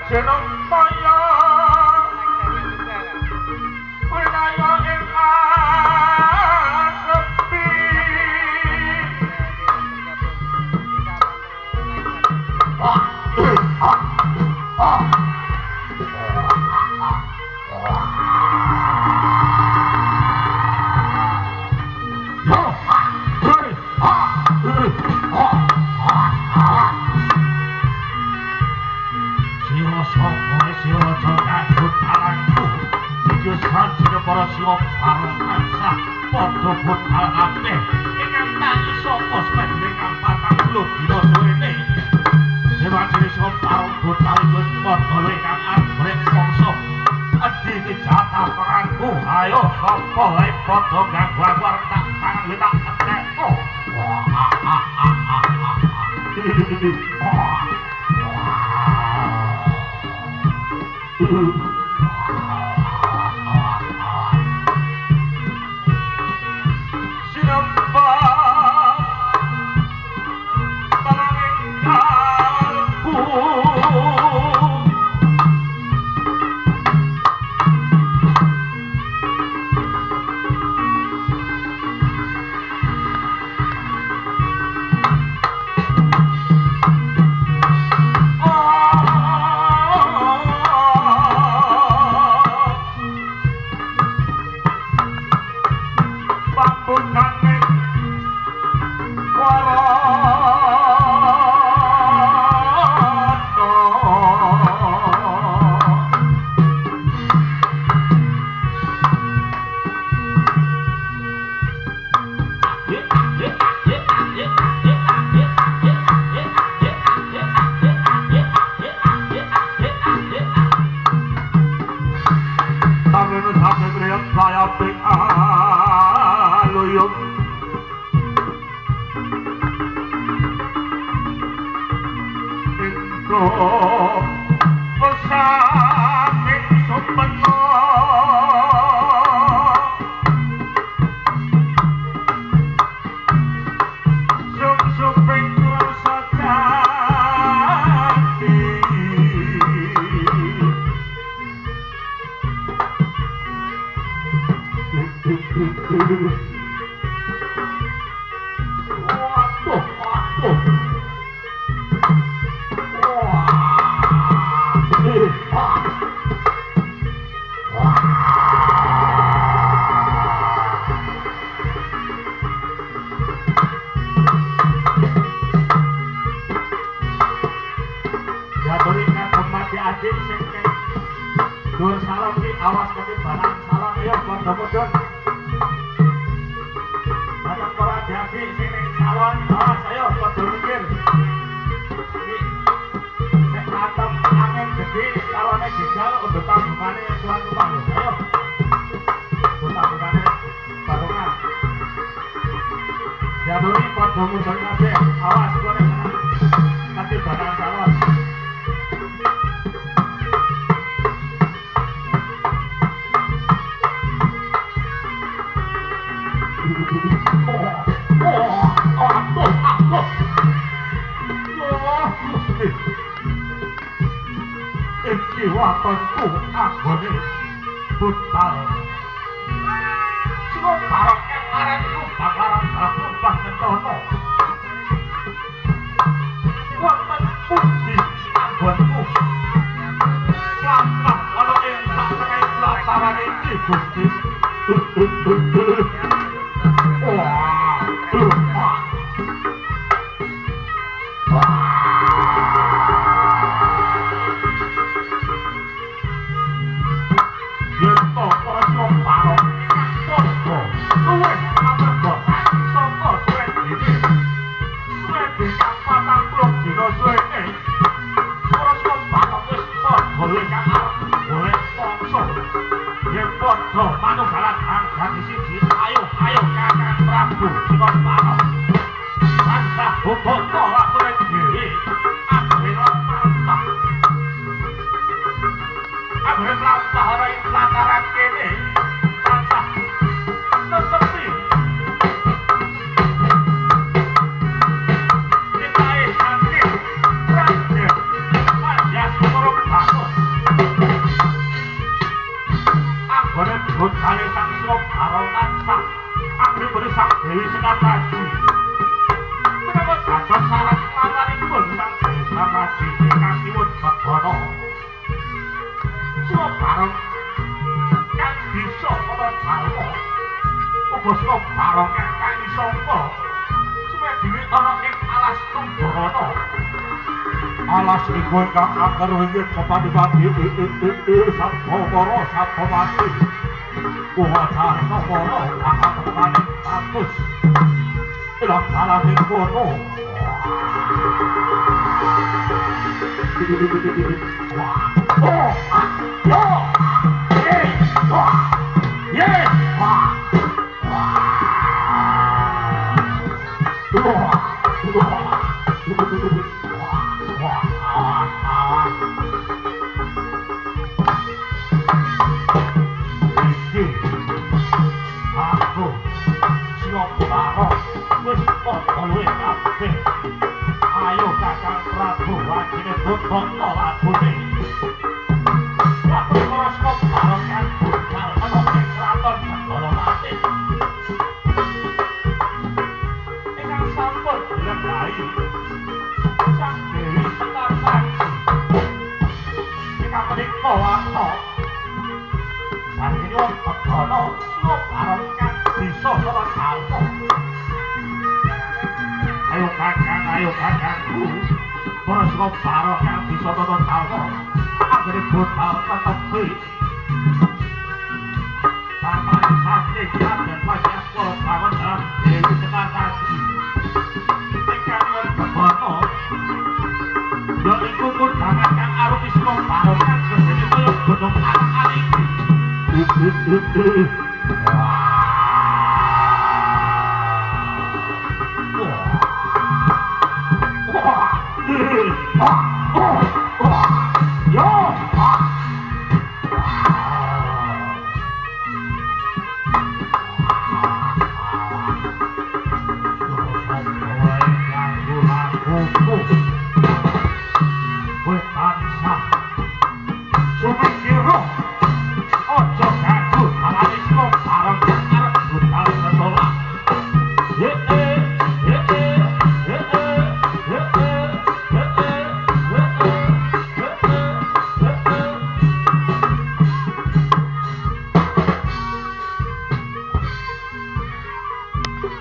jeneng kaya winaya ing sepi para siwa parang tansah padha budal kabeh ingkang tangi sapa semene kang 40 dina suwene dewasane sapa parang budal iku padha ingkang arep mongso adi iki jatah perangku ayo sapa ae padha ganggu aku arep tak tangan tak teko Boleh parongan kang disangka sumedine ana ing alas Tumbarana. Alas iku ingkang angker wingi kepadipati Sabara Sabamati. Kuwacarna para pakatepaning status. Ilang salah ing kono. Ayo Kakang Prabu wajine boten labune. Prabu Rasna parongan budal ana ing kraton Balamati. Ingkang sampun dilembahi Sang Dewi Sekar Sakti. Ingkang menika warta Panjenengan Pegana Sina parongan bisa ora kalpo. Ayo kakangku Rasna parongan bisa tonton kalpo. Anggere budal tetepi Taman Sakti dan Wajah Koro Kawan dalam Dewi Sekar Sakti. Ingkang Pegana ya iku kudangan kang arupi Sina parongan gedene kaya gunung anak iki.